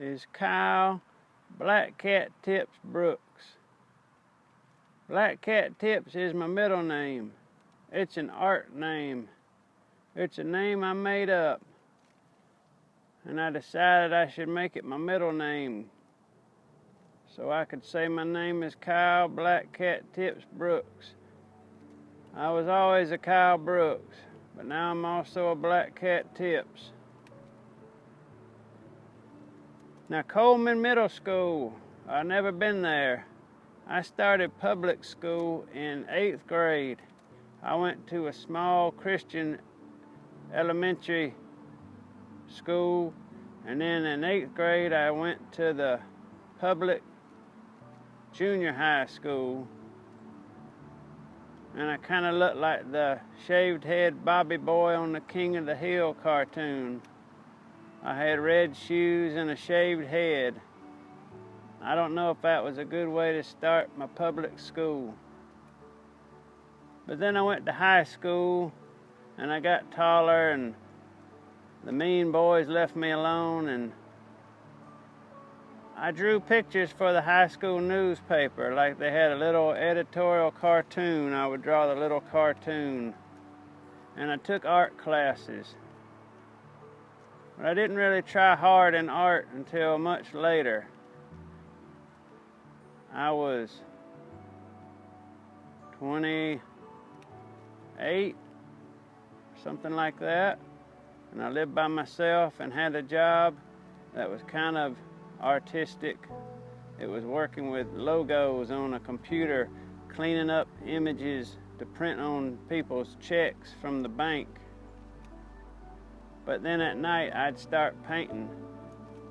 is Kyle BlackCatTips Brooks. BlackCatTips is my middle name. It's an art name. It's a name I made up. And I decided I should make it my middle name, so I could say my name is Kyle BlackCatTips Brooks. I was always a Kyle Brooks, but now I'm also a BlackCatTips. Now, Coleman Middle School, I've never been there. I started public school in 8th grade. I went to a small Christian elementary school, and then in 8th grade I went to the public junior high school, and I kind of looked like the shaved head Bobby Boy on the King of the Hill cartoon. I had red shoes and a shaved head. I don't know if that was a good way to start my public school. But then I went to high school and I got taller, and the mean boys left me alone, and I drew pictures for the high school newspaper. Like they had a little editorial cartoon, I would draw the little cartoon. And I took art classes. But I didn't really try hard in art until much later. I was 28, something like that, and I lived by myself and had a job that was kind of artistic. It was working with logos on a computer, cleaning up images to print on people's checks from the bank. But then at night I'd start painting.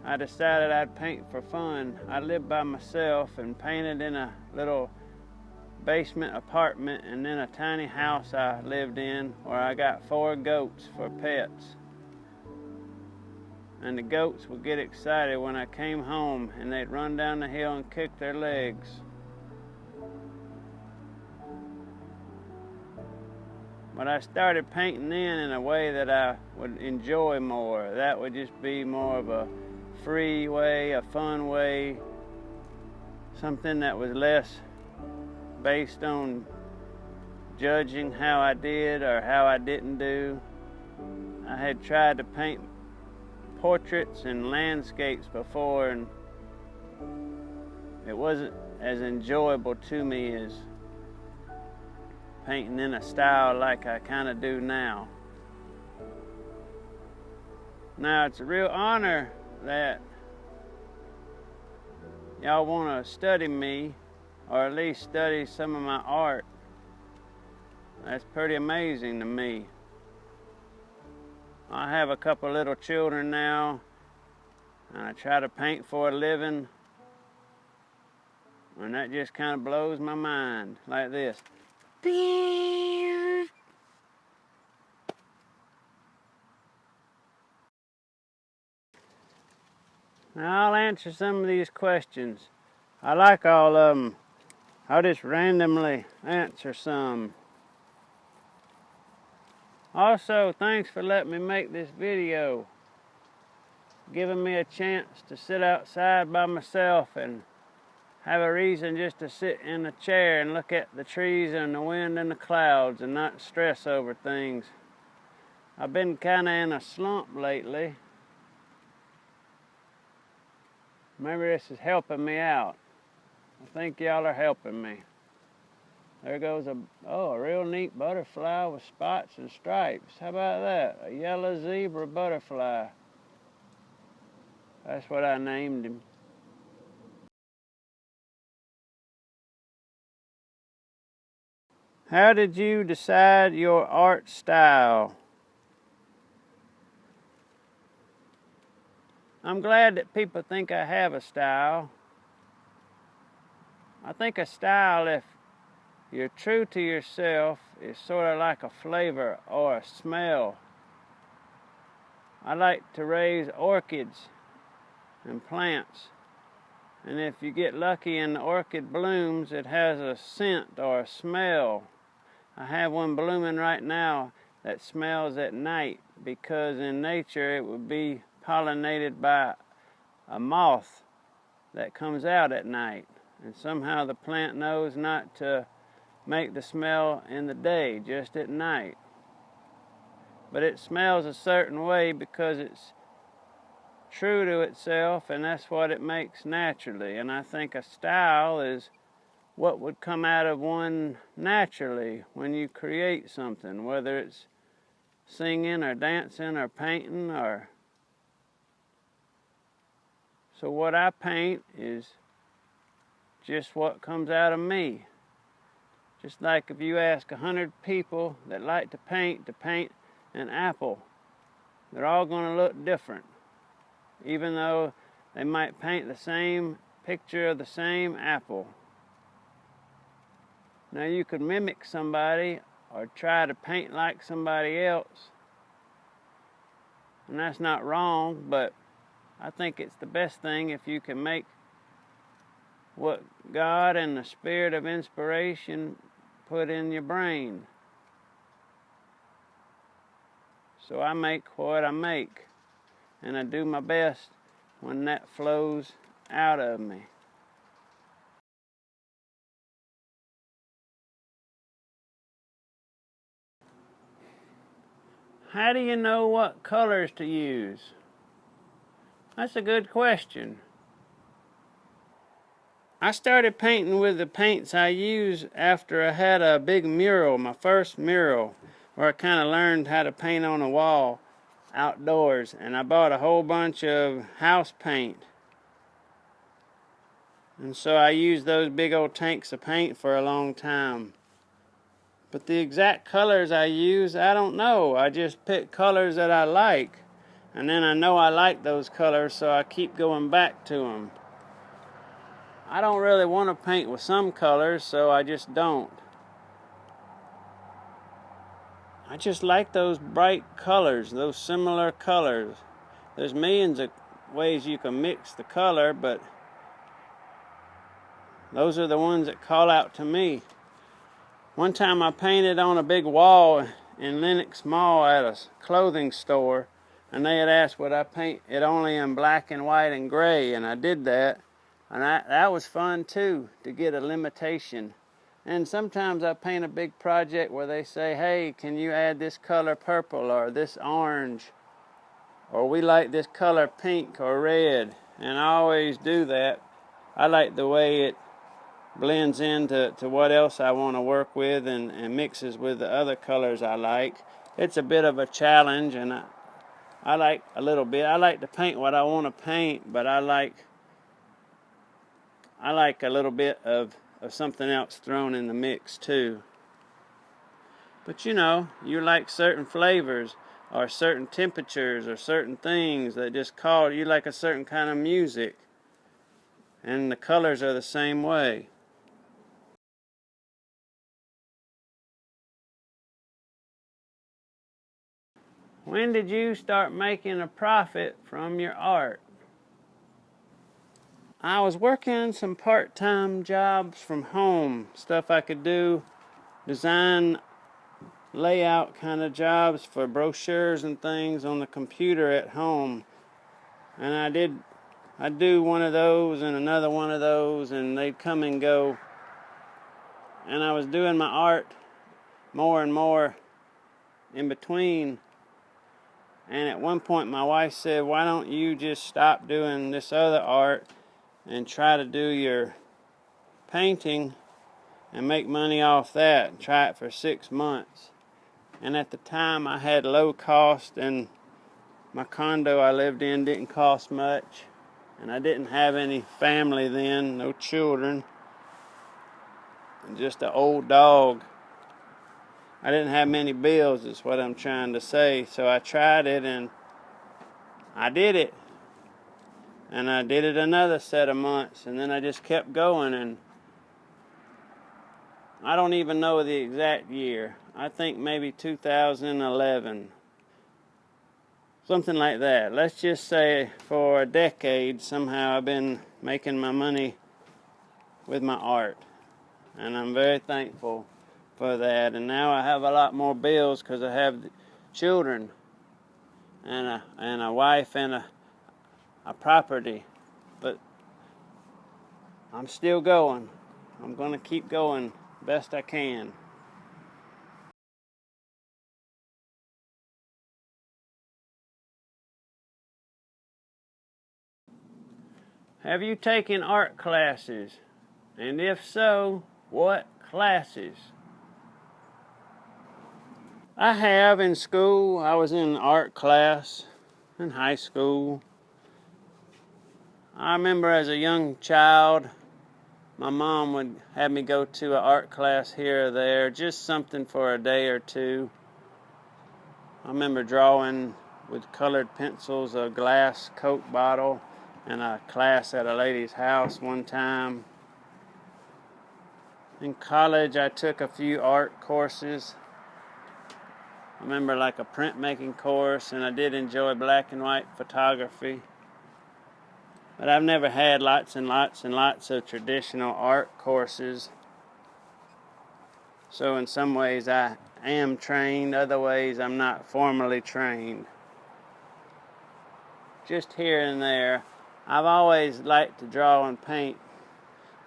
I decided I'd paint for fun. I lived by myself and painted in a little basement apartment, and then a tiny house I lived in where I got 4 goats for pets. And the goats would get excited when I came home, and they'd run down the hill and kick their legs. But I started painting then in a way that I would enjoy more. That would just be more of a free way, a fun way, something that was less based on judging how I did or how I didn't do. I had tried to paint portraits and landscapes before, and it wasn't as enjoyable to me as painting in a style like I kind of do now. Now, it's a real honor that y'all want to study me, or at least study some of my art. That's pretty amazing to me. I have a couple little children now, and I try to paint for a living, and that just kind of blows my mind, like this. Now I'll answer some of these questions. I like all of them. I'll just randomly answer some. Also, thanks for letting me make this video, giving me a chance to sit outside by myself and have a reason just to sit in a chair and look at the trees and the wind and the clouds and not stress over things. I've been kind of in a slump lately. Maybe this is helping me out. I think y'all are helping me. There goes a real neat butterfly with spots and stripes. How about that? A yellow zebra butterfly. That's what I named him. How did you decide your art style? I'm glad that people think I have a style. I think a style, if you're true to yourself, is sort of like a flavor or a smell. I like to raise orchids and plants. And if you get lucky and the orchid blooms, it has a scent or a smell. I have one blooming right now that smells at night, because in nature it would be pollinated by a moth that comes out at night. And somehow the plant knows not to make the smell in the day, just at night. But it smells a certain way because it's true to itself, and that's what it makes naturally. And I think a style is what would come out of one naturally when you create something, whether it's singing or dancing or painting or... So what I paint is just what comes out of me. Just like if you ask 100 people that like to paint an apple, they're all going to look different, even though they might paint the same picture of the same apple. Now you could mimic somebody or try to paint like somebody else, and that's not wrong, but I think it's the best thing if you can make what God and the spirit of inspiration put in your brain. So I make what I make, and I do my best when that flows out of me. How do you know what colors to use? That's a good question. I started painting with the paints I use after I had a big mural, my first mural, where I kind of learned how to paint on a wall outdoors, and I bought a whole bunch of house paint. And so I used those big old tanks of paint for a long time. But the exact colors I use, I don't know. I just pick colors that I like. And then I know I like those colors, so I keep going back to them. I don't really want to paint with some colors, so I just don't. I just like those bright colors, those similar colors. There's millions of ways you can mix the color, but those are the ones that call out to me. One time I painted on a big wall in Lenox Mall at a clothing store, and they had asked would I paint it only in black and white and gray, and I did that. And that was fun too, to get a limitation. And sometimes I paint a big project where they say, hey, can you add this color purple or this orange? Or we like this color pink or red. And I always do that. I like the way it blends into what else I want to work with and mixes with the other colors I like. It's a bit of a challenge, and I like a little bit. I like to paint what I want to paint, but I like a little bit of something else thrown in the mix too. But you know, you like certain flavors or certain temperatures or certain things that just call you like a certain kind of music, and the colors are the same way. When did you start making a profit from your art? I was working some part-time jobs from home, stuff I could do, design layout kind of jobs for brochures and things on the computer at home. And I'd do one of those and another one of those, and they'd come and go. And I was doing my art more and more in between. And at one point my wife said, why don't you just stop doing this other art and try to do your painting and make money off that, and try it for 6 months. And at the time I had low cost, and my condo I lived in didn't cost much, and I didn't have any family then, no children, and just an old dog. I didn't have many bills, is what I'm trying to say. So I tried it, and I did it. And I did it another set of months, and then I just kept going, and I don't even know the exact year. I think maybe 2011. Something like that. Let's just say for a decade, somehow I've been making my money with my art. And I'm very thankful for that. And now I have a lot more bills because I have children and a wife and a property but I'm still going. I'm going to keep going best I can. Have you taken art classes? And if so, what classes? I have in school. I was in art class in high school. I remember as a young child, my mom would have me go to an art class here or there, just something for a day or two. I remember drawing with colored pencils a glass Coke bottle in a class at a lady's house one time. In college, I took a few art courses. I remember like a printmaking course, and I did enjoy black and white photography. But I've never had lots and lots and lots of traditional art courses. So in some ways I am trained, other ways I'm not formally trained. Just here and there. I've always liked to draw and paint,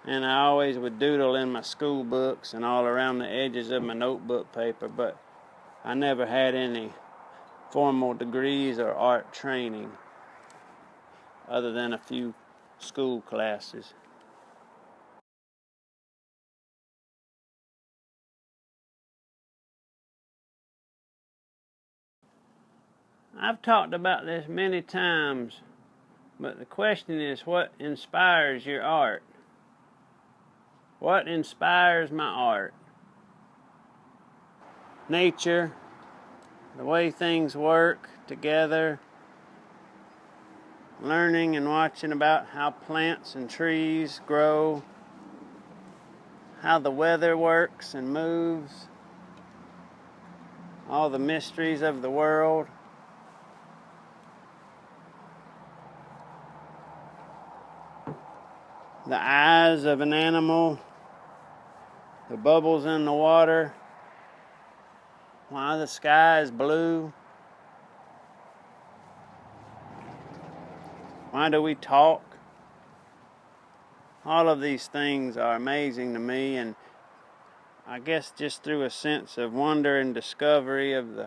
and I always would doodle in my school books and all around the edges of my notebook paper, but I never had any formal degrees or art training other than a few school classes. I've talked about this many times, but the question is, what inspires your art? What inspires my art? Nature, the way things work together, learning and watching about how plants and trees grow, how the weather works and moves, all the mysteries of the world. The eyes of an animal, the bubbles in the water, why the sky is blue, why do we talk? All of these things are amazing to me, and I guess just through a sense of wonder and discovery of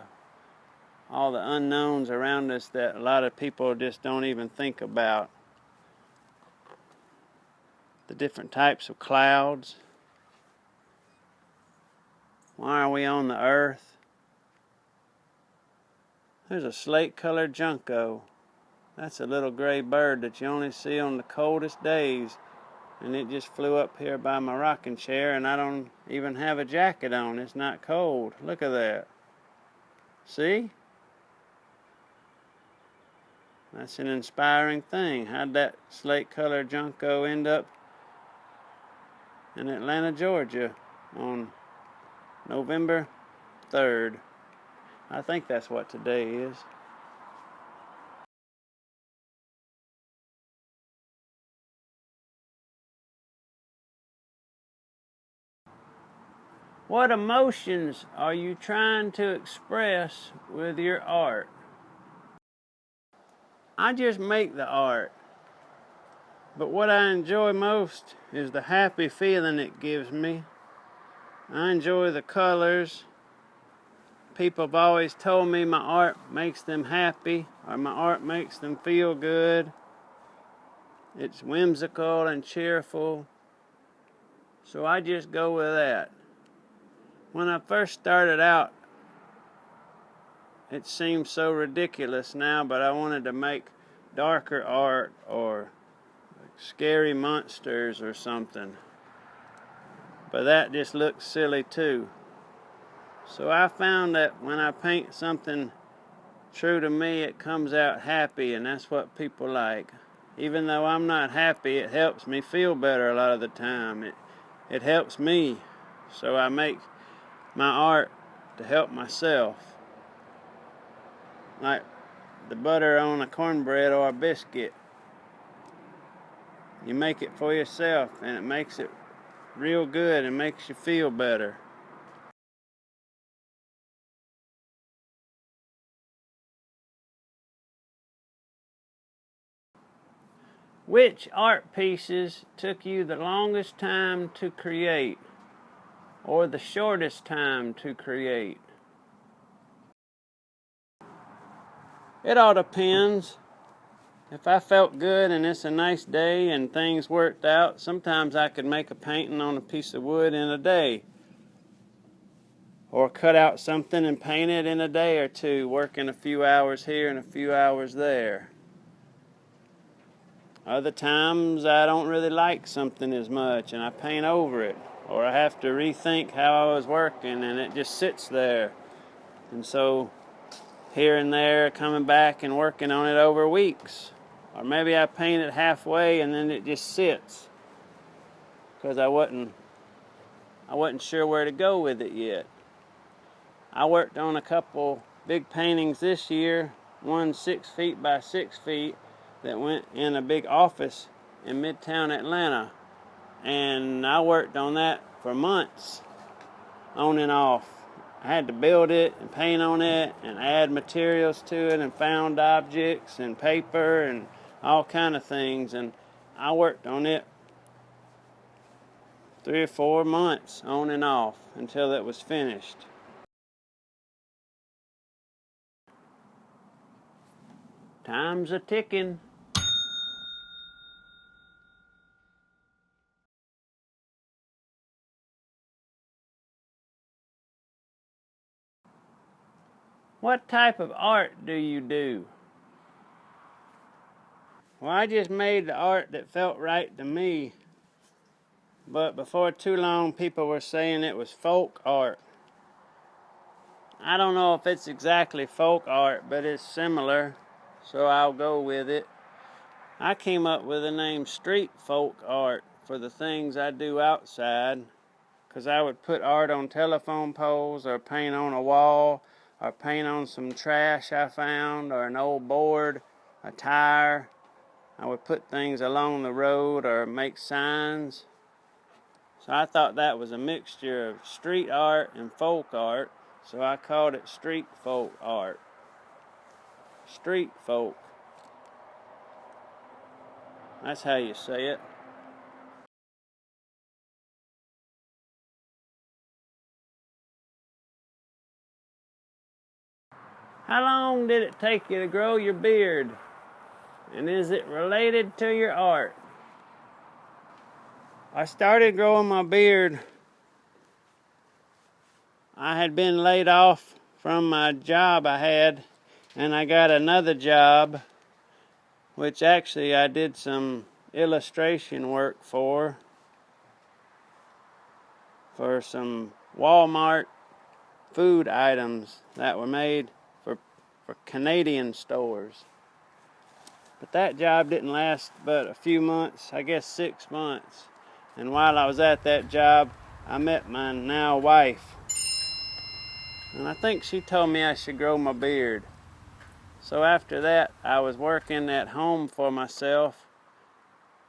all the unknowns around us that a lot of people just don't even think about. The different types of clouds. Why are we on the earth? There's a slate-colored junco. That's a little gray bird that you only see on the coldest days. And it just flew up here by my rocking chair, and I don't even have a jacket on. It's not cold. Look at that. See? That's an inspiring thing. How'd that slate-colored junco end up in Atlanta, Georgia on November 3rd? I think that's what today is. What emotions are you trying to express with your art? I just make the art. But what I enjoy most is the happy feeling it gives me. I enjoy the colors. People have always told me my art makes them happy, or my art makes them feel good. It's whimsical and cheerful. So I just go with that. When I first started out, it seems so ridiculous now, but I wanted to make darker art or scary monsters or something. But that just looks silly too. So I found that when I paint something true to me, it comes out happy, and that's what people like. Even though I'm not happy, it helps me feel better a lot of the time. It helps me. So I make my art to help myself. Like the butter on a cornbread or a biscuit. You make it for yourself, and it makes it real good and makes you feel better. Which art pieces took you the longest time to create, or the shortest time to create? It all depends. If I felt good and it's a nice day and things worked out, sometimes I could make a painting on a piece of wood in a day. Or cut out something and paint it in a day or two, working a few hours here and a few hours there. Other times I don't really like something as much and I paint over it. Or I have to rethink how I was working and it just sits there. And so here and there, coming back and working on it over weeks. Or maybe I paint it halfway and then it just sits because I wasn't sure where to go with it yet. I worked on a couple big paintings this year, one 6 feet by 6 feet that went in a big office in Midtown Atlanta. And I worked on that for months, on and off. I had to build it and paint on it and add materials to it and found objects and paper and all kind of things. And I worked on it 3 or 4 months on and off until it was finished. Time's a ticking. What type of art do you do? Well, I just made the art that felt right to me. But before too long, people were saying it was folk art. I don't know if it's exactly folk art, but it's similar, so I'll go with it. I came up with the name street folk art for the things I do outside, because I would put art on telephone poles or paint on a wall or paint on some trash I found or an old board, a tire. I would put things along the road or make signs. So I thought that was a mixture of street art and folk art, so I called it street folk art. Street folk. That's how you say it. How long did it take you to grow your beard? And is it related to your art? I started growing my beard. I had been laid off from my job I had, and I got another job, which actually I did some illustration work for some Walmart food items that were made for Canadian stores. But that job didn't last but a few months, I guess 6 months. And while I was at that job, I met my now wife. And I think she told me I should grow my beard. So after that, I was working at home for myself,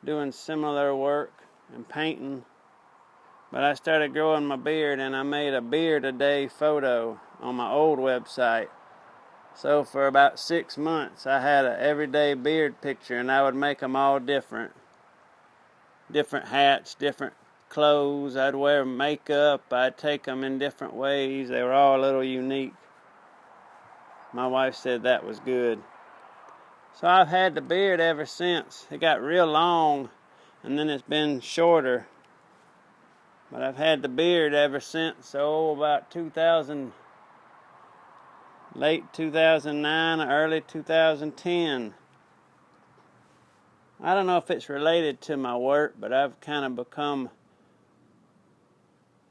doing similar work and painting. But I started growing my beard, and I made a beard a day photo on my old website. So for about 6 months, I had an everyday beard picture, and I would make them all different. Different hats, different clothes. I'd wear makeup. I'd take them in different ways. They were all a little unique. My wife said that was good. So I've had the beard ever since. It got real long, and then it's been shorter. But I've had the beard ever since, about late 2009, early 2010. I don't know if it's related to my work, but I've kind of become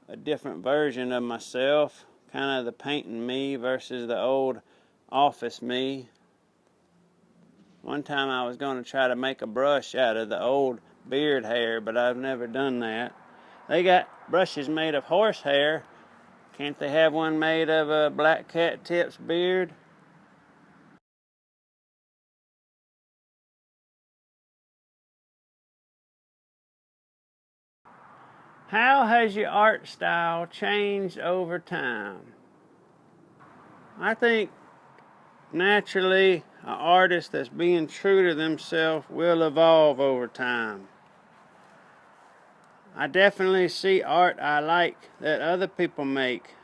a different version of myself, kind of the painting me versus the old office me. One time I was going to try to make a brush out of the old beard hair, but I've never done that. They got brushes made of horsehair. Can't they have one made of a BlackCatTips beard? How has your art style changed over time? I think naturally an artist that's being true to themselves will evolve over time. I definitely see art I like that other people make,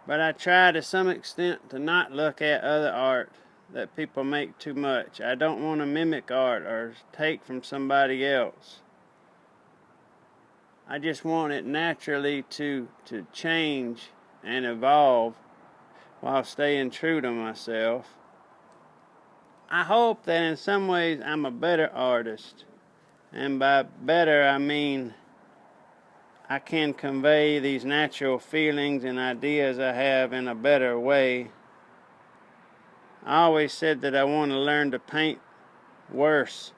but I try to some extent to not look at other art that people make too much. I don't want to mimic art or take from somebody else. I just want it naturally to change and evolve while staying true to myself. I hope that in some ways I'm a better artist, and by better I mean I can convey these natural feelings and ideas I have in a better way. I always said that I want to learn to paint worse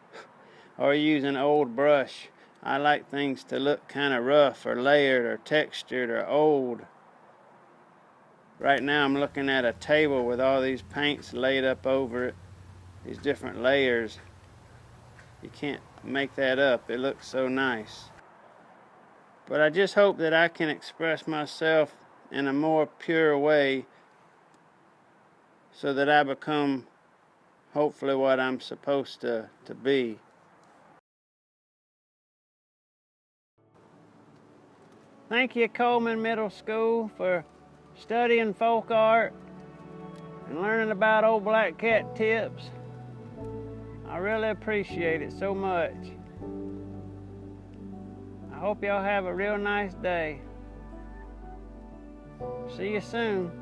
or use an old brush. I like things to look kind of rough or layered or textured or old. Right now I'm looking at a table with all these paints laid up over it, these different layers. You can't make that up. It looks so nice. But I just hope that I can express myself in a more pure way so that I become hopefully what I'm supposed to be. Thank you, Coleman Middle School, for studying folk art and learning about old Black Cat Tips. I really appreciate it so much. I hope y'all have a real nice day. See you soon.